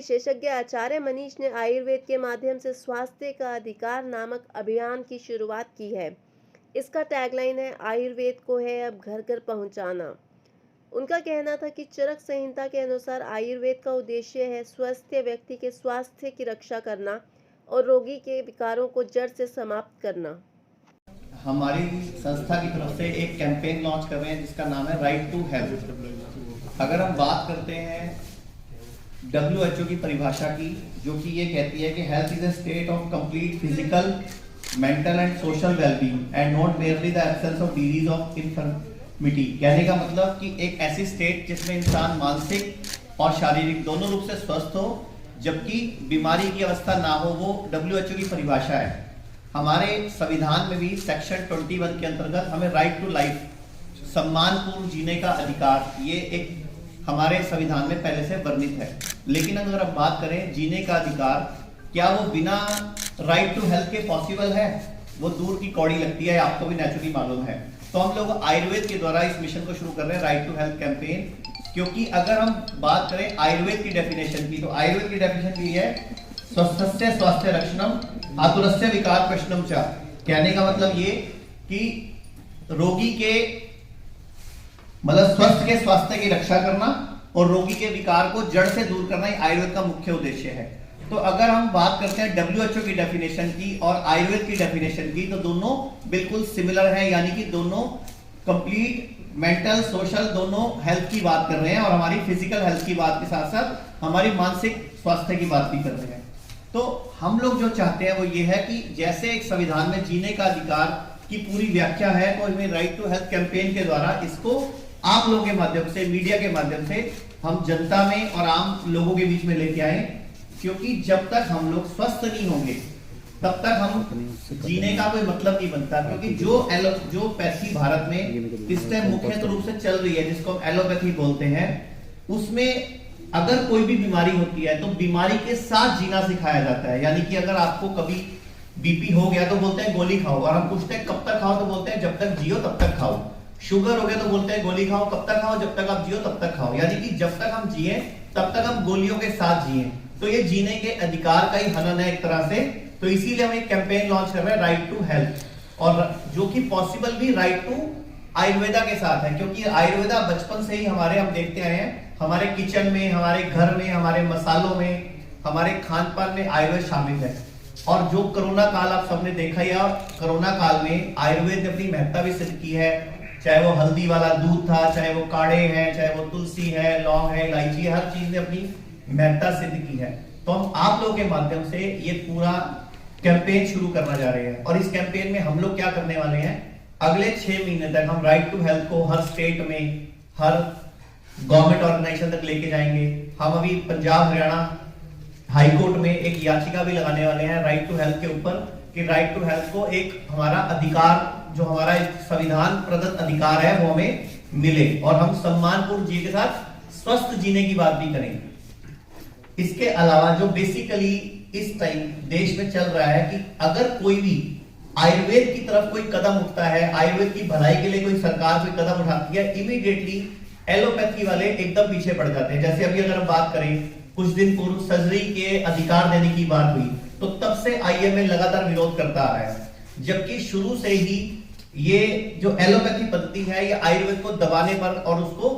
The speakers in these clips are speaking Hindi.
विशेषज्ञ आचार्य मनीष ने आयुर्वेद के माध्यम से स्वास्थ्य का अधिकार नामक अभियान की शुरुआत की है। इसका टैगलाइन है, आयुर्वेद को है अब घर घर पहुंचाना। उनका कहना था कि चरक संहिता के अनुसार आयुर्वेद का उद्देश्य है स्वस्थ व्यक्ति के स्वास्थ्य की रक्षा करना और रोगी के विकारों को जड़ से समाप्त करना। हमारी संस्था की तरफ से एक कैंपेन लॉन्च कर रहे हैं जिसका नाम है राइट टू हेल्थ। अगर हम बात करते हैं WHO की परिभाषा की, जो कि ये कहती है कि health is a state of complete physical, mental and social wellbeing and not merely the absence of disease of infirmity. कहने का मतलब कि एक ऐसी स्टेट जिसमें इंसान मानसिक और शारीरिक दोनों रूप से स्वस्थ हो, जबकि बीमारी की अवस्था ना हो, वो WHO की परिभाषा है। हमारे संविधान में भी सेक्शन 21 के अंतर्गत हमें राइट टू लाइफ, सम्मानपूर्ण जीने का अधिकार, ये एक हमारे संविधान में पहले से वर्णित है। लेकिन अगर अब बात करें जीने का अधिकार, क्या वो बिना राइट टू हेल्थ के पॉसिबल है? वो दूर की कौड़ी लगती है, आपको भी नेचुरली मालूम है। तो हम लोग आयुर्वेद के द्वारा इस मिशन को शुरू कर रहे हैं, राइट टू हेल्थ कैंपेन। क्योंकि अगर हम बात करें आयुर्वेद की डेफिनेशन की, तो आयुर्वेद की डेफिनेशन भी है स्वस्थस्य स्वास्थ्य रक्षणम आतुरस्य विकार प्रश्नम च। कहने का मतलब ये कि रोगी के मतलब स्वस्थ के स्वास्थ्य की रक्षा करना और रोगी के विकार को जड़ से दूर करना ही आयुर्वेद का मुख्य उद्देश्य है। तो अगर हम बात करते हैं WHO की डेफिनेशन की और आयुर्वेद की डेफिनेशन की, तो दोनों बिल्कुल सिमिलर है, यानी कि दोनों कंप्लीट मेंटल सोशल दोनों हेल्थ की बात कर रहे हैं और हमारी फिजिकल हेल्थ की बात के साथ साथ हमारी मानसिक स्वास्थ्य की बात भी कर रहे हैं। तो हम लोग जो चाहते हैं वो ये है कि जैसे एक संविधान में जीने का अधिकार की पूरी व्याख्या है, तो इसमें राइट टू हेल्थ कैंपेन के द्वारा इसको आप लोगों के माध्यम से, मीडिया के माध्यम से हम जनता में और आम लोगों के बीच में लेके आए। क्योंकि जब तक हम लोग स्वस्थ नहीं होंगे तब तक हम जीने का कोई मतलब नहीं बनता। क्योंकि जो पैथी भारत में इस टाइम मुख्य रूप से चल रही है, जिसको हम एलोपैथी बोलते हैं, उसमें अगर कोई भी बीमारी होती है तो बीमारी के साथ जीना सिखाया जाता है। यानी कि अगर आपको कभी बीपी हो गया तो बोलते हैं गोली खाओ, और हम पूछते हैं कब तक खाओ तो बोलते हैं जब तक जियो तब तक खाओ। शुगर हो गया तो बोलते हैं गोली खाओ, कब तक खाओ? जब तक आप जियो तब तक खाओ। यानी कि जब तक हम जिए तब तक हम गोलियों के साथ जिए। तो ये जीने के अधिकार का ही हनन है एक तरह से। तो इसीलिए हम एक कैंपेन लॉन्च कर रहे हैं राइट टू हेल्थ, और जो कि पॉसिबल भी राइट टू आयुर्वेदा के साथ है। क्योंकि आयुर्वेदा बचपन से ही हम देखते आए हैं, हमारे किचन में, हमारे घर में, हमारे मसालों में, हमारे खान पान में आयुर्वेद शामिल है। और जो कोरोना काल आप सबने देखा, या कोरोना काल में आयुर्वेद ने अपनी महत्ता भी सिद्ध की है। चाहे वो हल्दी वाला दूध था, चाहे वो काढ़े हैं, चाहे वो तुलसी है, लौंग है, इलायची है, हर चीज ने अपनी महत्ता सिद्ध की है। तो हम आप लोगों के माध्यम से ये पूरा कैंपेन शुरू करना जा रहे हैं। और इस कैंपेन में हम लोग क्या करने वाले हैं, अगले 6 महीने तक हम राइट टू हेल्थ को हर स्टेट में, हर गवर्नमेंट ऑर्गेनाइजेशन तक लेके जाएंगे। हम अभी पंजाब हरियाणा हाई कोर्ट में एक याचिका भी लगाने वाले हैं राइट टू हेल्थ के ऊपर, कि राइट टू हेल्थ को एक हमारा अधिकार, जो हमारा एक संविधान प्रदत्त अधिकार है, वो हमें मिले और हम सम्मानपूर्ण जीवन के साथ स्वस्थ जीने की बात भी करें। इसके अलावा जो बेसिकली इस टाइम देश में चल रहा है कि अगर कोई भी आयुर्वेद की तरफ कोई कदम उठता है, आयुर्वेद की भलाई के लिए कोई सरकार कोई कदम उठाती है, इमीडिएटली एलोपैथी वाले एकदम पीछे पड़ जाते हैं। जैसे अभी अगर हम बात करें, कुछ दिन पूर्व सर्जरी के अधिकार देने की बात हुई, तो तब से IMA लगातार विरोध करता आ रहा है। जबकि शुरू से ही ये जो एलोपैथी पद्धति है, ये आयुर्वेद को दबाने पर और उसको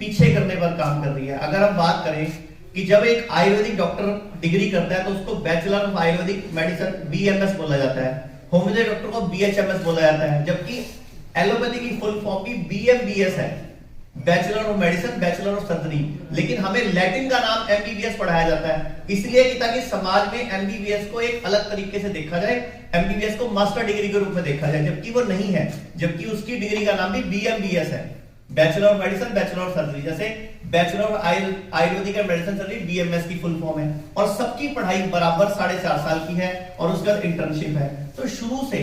पीछे करने पर काम कर रही है। अगर हम बात करें कि जब एक आयुर्वेदिक डॉक्टर डिग्री करता है तो उसको bachelor of Ayurvedic medicine BMS बोला जाता है, होम्योपैथी डॉक्टर को BHMS बोला जाता है, जबकि एलोपैथी की फुल फॉर्म भी BMBS है, bachelor of medicine, bachelor of surgery. लेकिन हमें लैटिन का नाम MBBS पढ़ाया जाता है, इसलिए कि ताकि समाज में MBBS को एक अलग तरीके से देखा जाए, MBBS को मास्टर डिग्री के रूप में देखा जाए, जबकि वो नहीं है। जबकि उसकी डिग्री का नाम भी BMBS है, bachelor of medicine, bachelor of surgery. जैसे bachelor of Ayurvedic and medicine surgery BMS की फुल फॉर्म है, और सबकी पढ़ाई बराबर 4.5 साल की है, और उसके बाद इंटर्नशिप है। तो शुरू से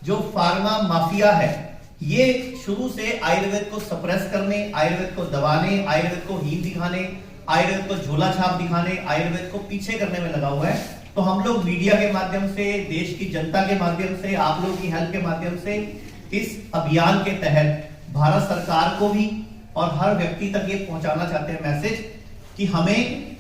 जो फार्मा माफिया है, ये शुरू से आयुर्वेद को सप्रेस करने, आयुर्वेद को दबाने, आयुर्वेद को हीन दिखाने, आयुर्वेद को झोला छाप दिखाने, आयुर्वेद को पीछे करने में लगा हुआ है। तो हम लोग मीडिया के माध्यम से, देश की जनता के माध्यम से, आप लोगों की हेल्प के माध्यम से इस अभियान के तहत भारत सरकार को भी और हर व्यक्ति तक ये पहुंचाना चाहते हैं मैसेज कि हमें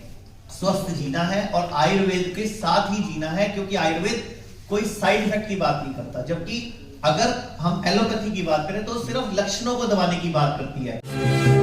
स्वस्थ जीना है और आयुर्वेद के साथ ही जीना है, क्योंकि आयुर्वेद कोई साइड इफेक्ट की बात नहीं करता, जबकि अगर हम एलोपैथी की बात करें तो सिर्फ लक्षणों को दबाने की बात करती है।